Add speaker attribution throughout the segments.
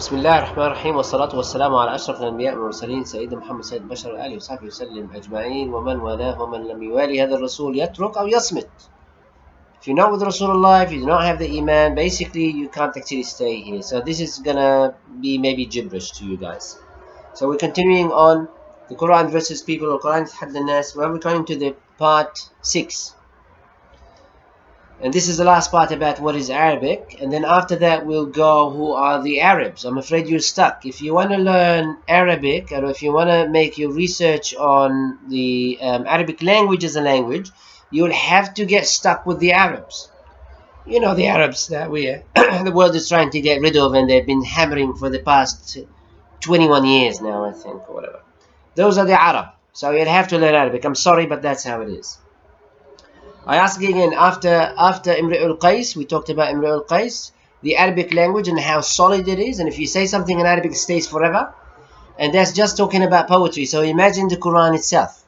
Speaker 1: بسم الله الرحمن الرحيم والصلاة والسلام على أشرف الأنبياء والمرسلين سيدنا محمد سيد البشر وآله وصحبه وسلم أجمعين ومن والاه ومن لم يوالي هذا الرسول يترك أو يصمت. If you're not with Rasulullah, if you do not have the Iman, basically you can't actually stay here. So this is gonna be maybe gibberish to you guys. So we're continuing on the Quran versus people, or Quran Tahadda Nas. We're coming to the part 6. And this is the last part about what is Arabic, and then after that we'll go who are the Arabs. I'm afraid you're stuck. If you want to learn Arabic, or if you want to make your research on the Arabic language as a language, you'll have to get stuck with the Arabs. You know, the Arabs that the world is trying to get rid of, and they've been hammering for the past 21 years now, I think, or whatever. Those are the Arab. So you'll have to learn Arabic. I'm sorry, but that's how it is. I ask again, after Imri'ul Qais, we talked about Imri'ul Qais, the Arabic language and how solid it is, and if you say something in Arabic, it stays forever. And that's just talking about poetry, so imagine the Quran itself.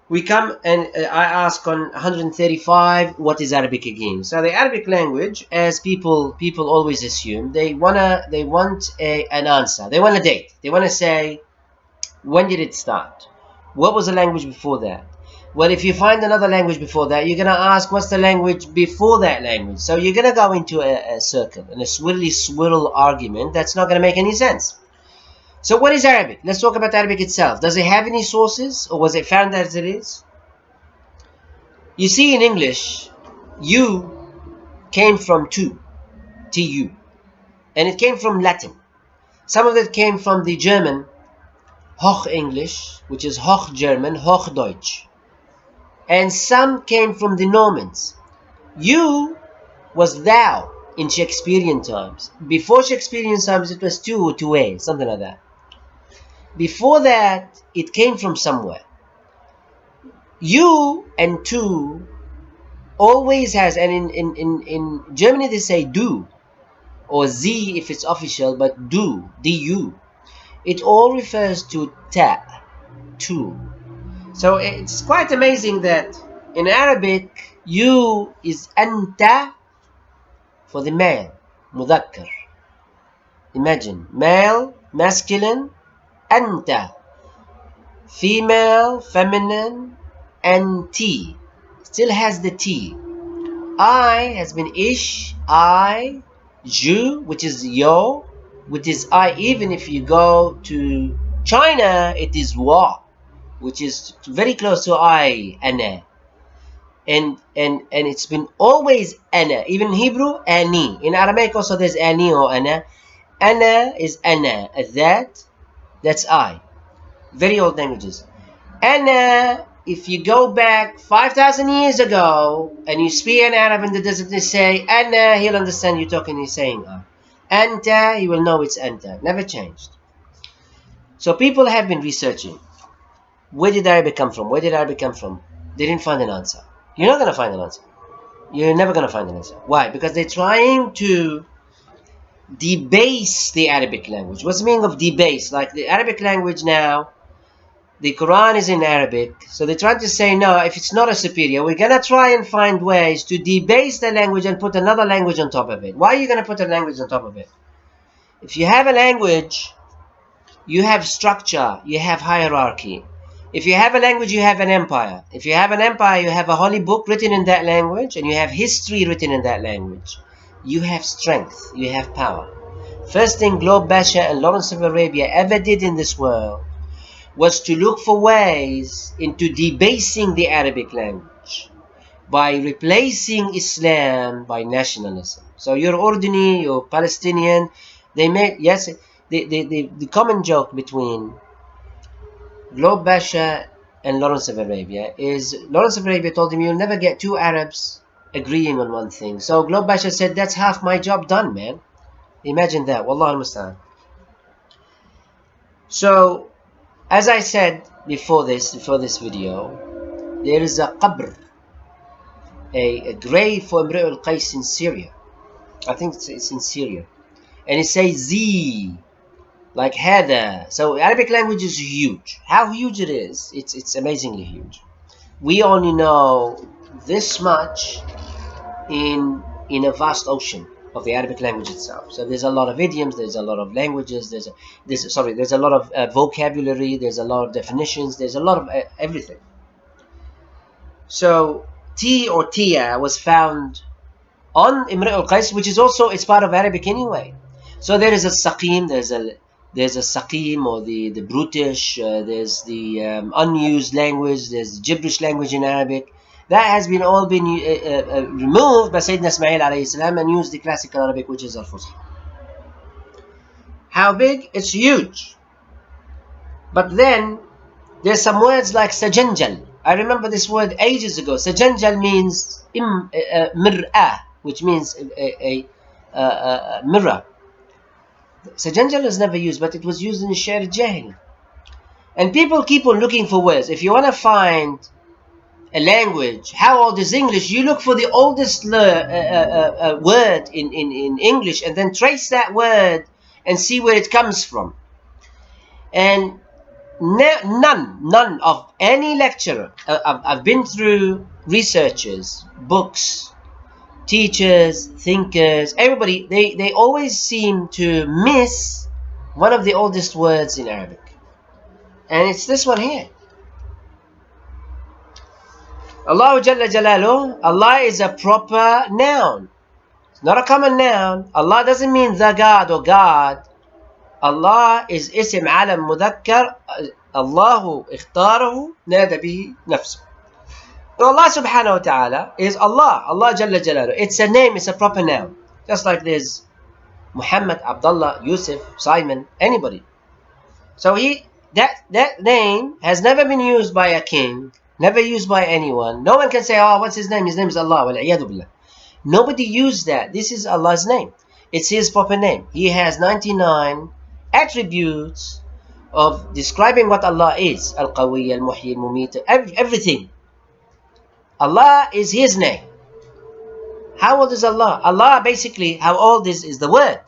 Speaker 1: We come and I ask on 135, what is Arabic again? So the Arabic language, as people always assume, they want an answer. They want a date. They want to say, when did it start? What was the language before that? Well, if you find another language before that, you're going to ask, what's the language before that language? So you're going to go into a circle, and a swirl argument that's not going to make any sense. So what is Arabic? Let's talk about Arabic itself. Does it have any sources, or was it found as it is? You see, in English, you came from tu, and it came from Latin. Some of it came from the German, Hoch English, which is Hoch German, Hoch Deutsch. And some came from the Normans. You was thou in Shakespearean times. Before Shakespearean times, it was tu or tue, something like that. Before that, it came from somewhere. You and tu always has, and in Germany they say du, or z if it's official, but du. It all refers to ta, tu. So it's quite amazing that in Arabic, you is anta for the male, mudhakkar. Imagine, male, masculine, anta. Female, feminine, anti. Still has the T. I has been ish, I, ju, which is yo, which is I. Even if you go to China, it is wa, which is very close to I, ana. And it's been always ana. Even in Hebrew, ani. In Aramaic also there's ani or ana. Ana is ana. That's I. Very old languages. Ana, if you go back 5,000 years ago and you speak an Arab in the desert, they say ana, he'll understand you talking, he's saying I. Anta, he will know it's anta. Never changed. So people have been researching. Where did Arabic come from? Where did Arabic come from? They didn't find an answer. You're not going to find an answer. You're never going to find an answer. Why? Because they're trying to debase the Arabic language. What's the meaning of debase? Like the Arabic language now, the Quran is in Arabic. So they're trying to say, no, if it's not a superior, we're going to try and find ways to debase the language and put another language on top of it. Why are you going to put a language on top of it? If you have a language, you have structure, you have hierarchy. If you have a language, you have an empire. If you have an empire, you have a holy book written in that language, and you have history written in that language. You have strength, you have power. First thing Globe Basha and Lawrence of Arabia ever did in this world was to look for ways into debasing the Arabic language by replacing Islam by nationalism. So you're Urduni, you're Palestinian. They made, yes, the common joke between Globe Basha and Lawrence of Arabia is Lawrence of Arabia told him, you'll never get two Arabs agreeing on one thing. So Globe Basha said, that's half my job done, man. Imagine that. Wallah al-Musta'an. So, as I said before this video, there is a qabr, a grave for Imri'ul Qais in Syria. I think it's in Syria. And it says Z, like hada. So Arabic language is huge. How huge it is, it's amazingly huge. We only know this much in a vast ocean. of the Arabic language itself. So there's a lot of idioms, there's a lot of languages, there's a lot of vocabulary, there's a lot of definitions, there's a lot of everything. So T or Tia was found on Imri al-Qais, which is also, it's part of Arabic anyway. So there is a Saqim, there's a Saqim, or the brutish, there's the unused language, there's the gibberish language in Arabic. That has been all been removed by Sayyidina Ismail alayhi salam and used the classical Arabic, which is Al-Fusha. How big? It's huge. But then there's some words like Sajanjal. I remember this word ages ago. Sajanjal means mir'ah, which means a mirror. Sajanjal is never used, but it was used in Sha'r al-Jahili. And people keep on looking for words. If you want to find a language, how old is English? You look for the oldest word in English and then trace that word and see where it comes from. And none of any lecturer, I've been through researchers, books, teachers, thinkers, everybody, they always seem to miss one of the oldest words in Arabic. And it's this one here. Allah Jalla Jalaluhu, Allah is a proper noun. It's not a common noun. Allah doesn't mean the God or God. Allah is اسم علم مذكر الله اختاره نادى به نفسه. Allah subhanahu wa ta'ala is Allah. Allah Jalla Jalaluhu. It's a name, it's a proper noun. Just like there's Muhammad, Abdullah, Yusuf, Simon, anybody. So that name has never been used by a king, never used by anyone. No one can say, oh, what's his name? His name is Allah. Wal-'iyadu billah. Nobody used that. This is Allah's name. It's his proper name. He has 99 attributes of describing what Allah is. Al-Qawi, Al-Muhyi, Al-Mumit, everything. Allah is his name. How old is Allah? Allah basically, how old is the word?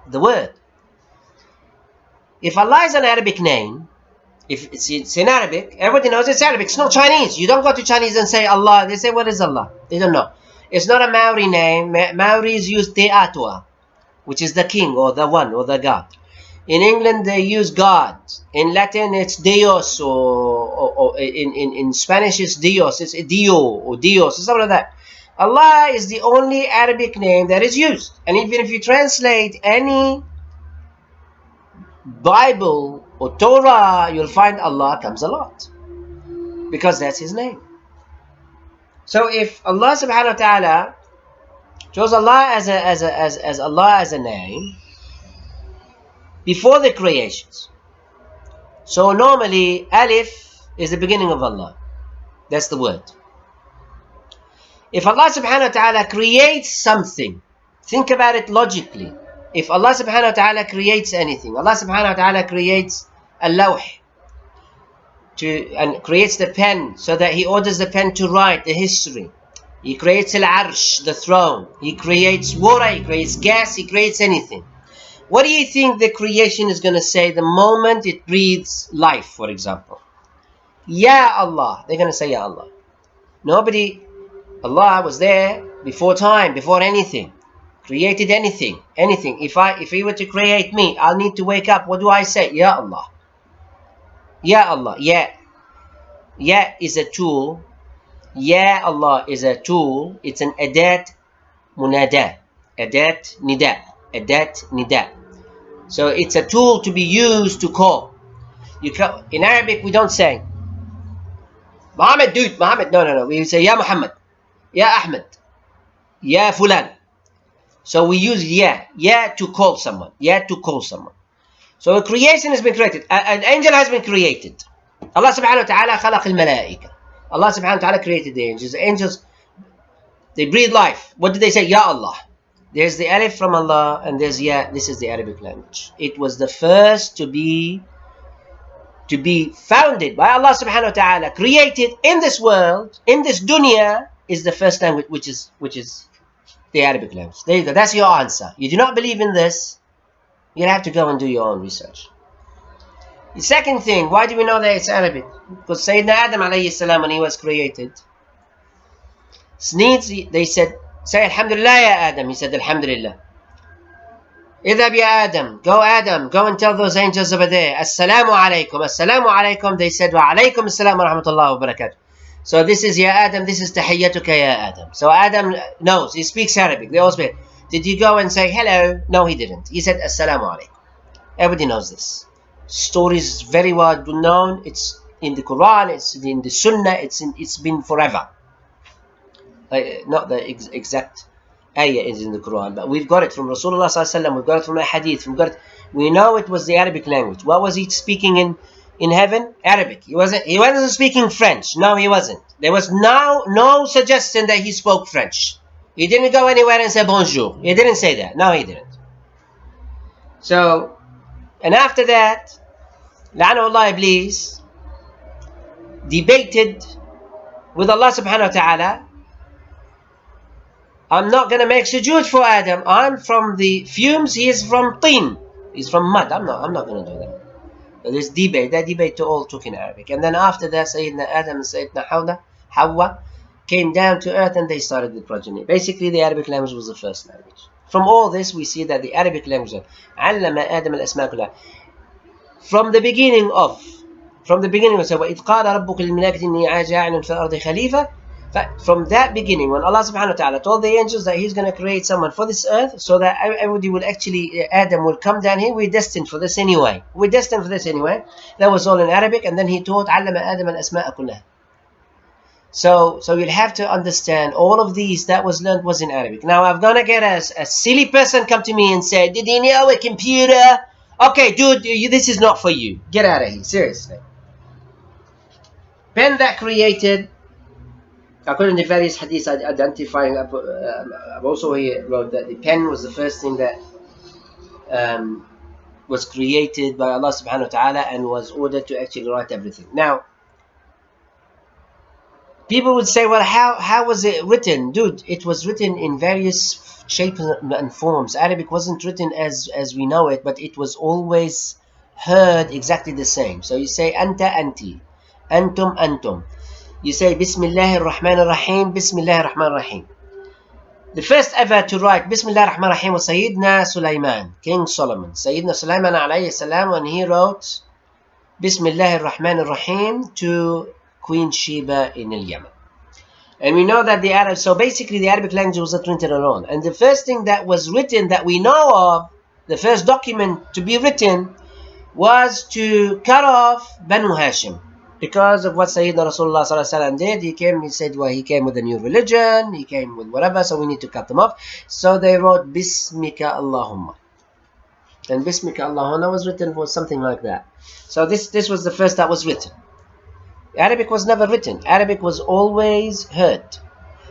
Speaker 1: The word. If Allah is an Arabic name, if it's in Arabic, everybody knows it's Arabic. It's not Chinese. You don't go to Chinese and say Allah. They say, what is Allah? They don't know. It's not a Maori name. Maoris use Te Atua, which is the king or the one or the God. In England, they use God. In Latin, it's Dios, or in Spanish, it's Dios. It's Dio or Dios, or something like that. Allah is the only Arabic name that is used. And even if you translate any Bible or Torah, you'll find Allah comes a lot, because that's his name. So if Allah subhanahu wa ta'ala chose Allah as Allah as a name before the creations, so normally Alif is the beginning of Allah. That's the word. If Allah subhanahu wa ta'ala creates something, think about it logically. If Allah subhanahu wa ta'ala creates anything, Allah subhanahu wa ta'ala creates a lawh, and creates the pen, so that he orders the pen to write the history. He creates al-arsh, the throne. He creates water, he creates gas, he creates anything. What do you think the creation is going to say the moment it breathes life, for example? Ya Allah. They're going to say Ya Allah. Allah was there before time, before anything. Created anything. If he were to create me, I'll need to wake up. What do I say? Ya Allah. Ya Allah. Ya. Ya is a tool. Ya Allah is a tool. It's an adat munada. Adat nida. Adat nida. So it's a tool to be used to call. In Arabic, we don't say Muhammad, dude, Muhammad. No. We say Ya Muhammad, Ya Ahmed, Ya Fulan. So we use Ya to call someone. Ya to call someone. So a creation has been created. An angel has been created. Allah subhanahu wa ta'ala khalaq al-malaika. Allah subhanahu wa ta'ala created the angels. The angels, they breathe life. What did they say? Ya Allah. There's the alif from Allah and there's Ya. This is the Arabic language. It was the first to be founded by Allah subhanahu wa ta'ala, created in this world, in this dunya, is the first language, which is the Arabic language. There you go. That's your answer. You do not believe in this, you'll have to go and do your own research. The second thing, why do we know that it's Arabic? Because Sayyidina Adam alayhi salam, when he was created, they said, Say Alhamdulillah ya Adam. He said Alhamdulillah. Idhab ya Adam, go and tell those angels over there, Assalamu alaikum, Assalamu alaikum. They said, Wa alaikum assalam wa rahmatullahi wa barakatuh. So this is ya Adam, this is tahiyyatuka ya Adam. So Adam knows, he speaks Arabic. They all speak. Did you go and say hello? No, he didn't. He said Assalamu alaikum. Everybody knows this. Story is very well known. It's in the Quran, it's in the Sunnah, it's been forever. Not the exact ayah is in the Quran, but we've got it from Rasulullah sallallahu alaihi wasallam, we've got it from a hadith, we know it was the Arabic language. What was he speaking in heaven? Arabic. He wasn't speaking French. No, he wasn't. There was no suggestion that he spoke French. He didn't go anywhere and say bonjour. He didn't say that. No, he didn't. So, and after that, La'anahullah Iblis debated with Allah subhanahu wa ta'ala, I'm not going to make sujood for Adam. I'm from the fumes. He is from tin. He's from mud. I'm not going to do that. So this debate, that debate all took in Arabic. And then after that, Sayyidina Adam and Sayyidina Hawa came down to earth and they started the progeny. Basically, the Arabic language was the first language. From all this, we see that the Arabic language, عَلَّمَ آدَمَ الْأَسْمَاءَ كُلَّهَا. From the beginning, so وَإِذْ قَالَ رَبُّكَ لِلْمَلَائِكَةِ إِنِّي جَاعِلٌ فِي الْأَرْضِ خَلِيفَةً. From that beginning, when Allah subhanahu wa ta'ala told the angels that He's going to create someone for this earth, so that everybody will Adam will come down here, we're destined for this anyway. That was all in Arabic, and then He taught عَلَّمَ آدَمَ الْأَسْمَاءَ كُلَّهَا. So you'll have to understand all of these that was learned was in Arabic. Now I'm going to get a silly person come to me and say, did he know a computer? Okay, dude, this is not for you. Get out of here, seriously. Pen that created, according to various hadiths identifying, also he wrote that the pen was the first thing that was created by Allah subhanahu wa ta'ala and was ordered to actually write everything. Now, people would say, well, how was it written? Dude, it was written in various shapes and forms. Arabic wasn't written as we know it, but it was always heard exactly the same. So you say, Anta, Anti, Antum, Antum. You say Bismillah ar-Rahman ar-Rahim, Bismillah ar-Rahman ar-Rahim. The first ever to write Bismillah ar-Rahman ar-Rahim was Sayyidina Sulaiman, King Solomon. Sayyidina Sulaiman alayhi salam, when he wrote Bismillah ar-Rahman ar-Rahim to Queen Sheba in Yemen. And we know that the Arab, so basically the Arabic language was not written alone. And the first thing that was written that we know of, the first document to be written, was to cut off Banu Hashim. Because of what Sayyidina Rasulullah ﷺ did, he came with a new religion, he came with whatever, so we need to cut them off. So they wrote Bismika Allahumma. And Bismika Allahumma was written for something like that. So this was the first that was written. Arabic was never written. Arabic was always heard.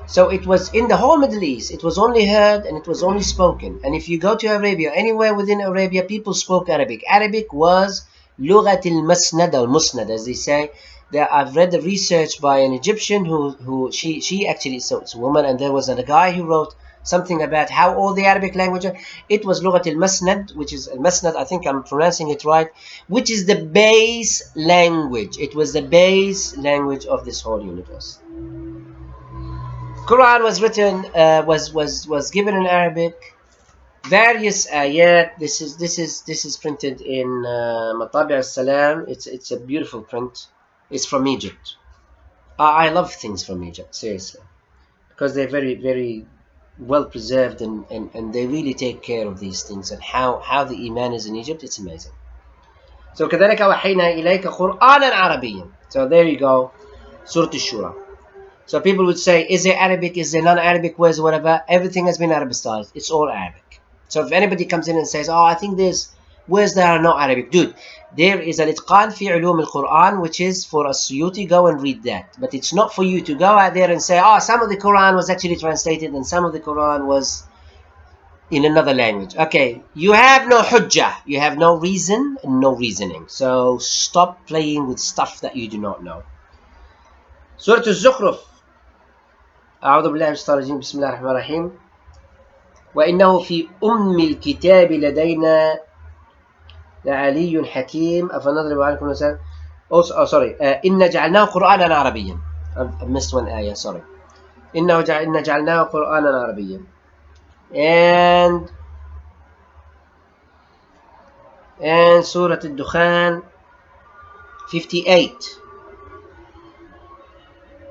Speaker 1: So it was in the whole Middle East, it was only heard and it was only spoken. And if you go to Arabia, anywhere within Arabia, people spoke Arabic. Arabic was لغة المسند or musnad, as they say. I've read the research by an Egyptian who she actually, so it's a woman, and there was a guy who wrote something about how all the Arabic language, it was لغة المسند, which is المسند, I think I'm pronouncing it right, which is the base language. It was the base language of this whole universe. Quran was written, was given in Arabic. Various ayat. This is printed in Matabi' al-Salam. It's a beautiful print. It's from Egypt. I love things from Egypt, seriously, because they're very, very well preserved and they really take care of these things, and how the iman is in Egypt. It's amazing. So كذلك وحينا إليك قرآنا عربيا. So there you go, Surah Ash-Shura. So people would say, is there Arabic, is there non-Arabic words, whatever? Everything has been Arabicized. It's all Arabic. So if anybody comes in and says, oh, I think there's words that are not Arabic, dude, there is an Itqan fi ulum al-Quran, which is for as-Suyuti. Go and read that. But it's not for you to go out there and say, oh, some of the Quran was actually translated and some of the Quran was in another language. Okay, you have no hujjah, you have no reason and no reasoning. So stop playing with stuff that you do not know. Surah Al-Zukhruf. أعوذ بالله من الشيطان الرجيم. بسم الله الرحمن الرحيم. وإنه في الكتاب لدينا لعلي حكيم أفنضرب عنكم مثلا. إن جعلناه قرآنا عربيا. I missed one ayah, sorry. إنا جعلناه قرآنا عربيا. And Surah Al-Dukhan 58.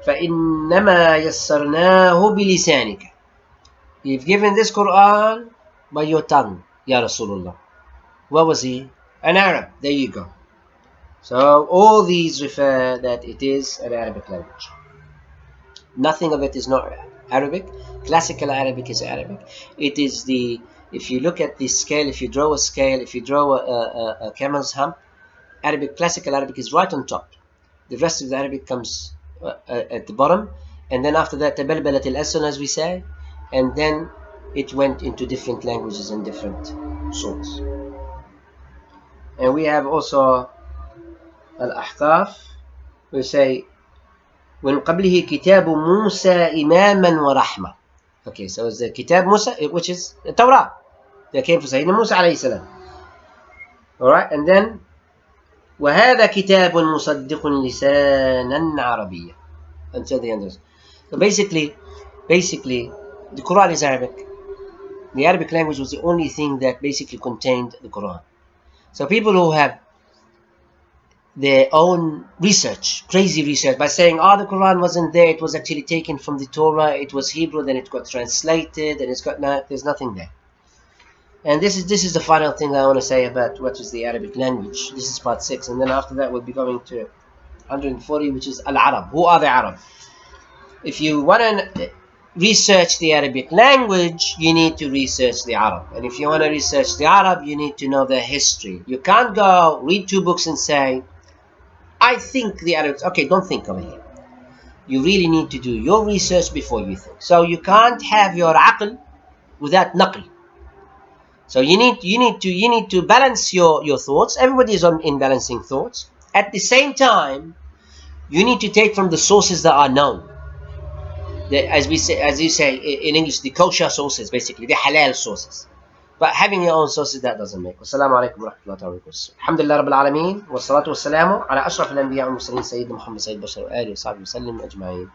Speaker 1: فإنما يسرناه بلسانك. You've given this Quran by your tongue, Ya Rasulullah. What was he? An Arab. There you go. So all these refer that it is an Arabic language. Nothing of it is not Arabic. Classical Arabic is Arabic. It is the, if you look at the scale, if you draw a scale, if you draw a camel's hump, Arabic, classical Arabic is right on top. The rest of the Arabic comes at the bottom, and then after that, تبلبلت الألسن, as we say, and then it went into different languages and different sorts. And we have also Al-Ahqaf. We say ومن قبله كتاب موسى إماما ورحمة. Okay, so it's the Kitab Musa, which is the Torah that came from Sayyidina Musa alayhi salam. Alright, and then وهذا كتاب مصدق لسانا عربيا until the end. So basically the Quran is Arabic. The Arabic language was the only thing that basically contained the Quran. So people who have their own research, crazy research, by saying, the Quran wasn't there, it was actually taken from the Torah, it was Hebrew, then it got translated, and there's nothing there. And this is the final thing I want to say about what is the Arabic language. This is part 6, and then after that we'll be going to 140, which is Al-Arab. Who are the Arab? If you want to research the Arabic language, you need to research the Arab. And if you want to research the Arab, you need to know their history. You can't go read 2 books and say, I think the Arabs. Okay, don't think over here. You really need to do your research before you think. So you can't have your aql without naql. So you need to balance your thoughts. Everybody is in balancing thoughts. At the same time, you need to take from the sources that are known. As you say in English, the kosher sources, basically the halal sources. But having your own sources, that doesn't make. Wassalamu alaikum wa rahmatullahi wa barakatuh. Alhamdulillah Rabbil Alameen. Wassalatu wassalamu ala ashraf al-anbiya wal mursalin Sayyidina Muhammad Sayyid Bashar wa alihi wa sahbihi wa sallim ajma'in.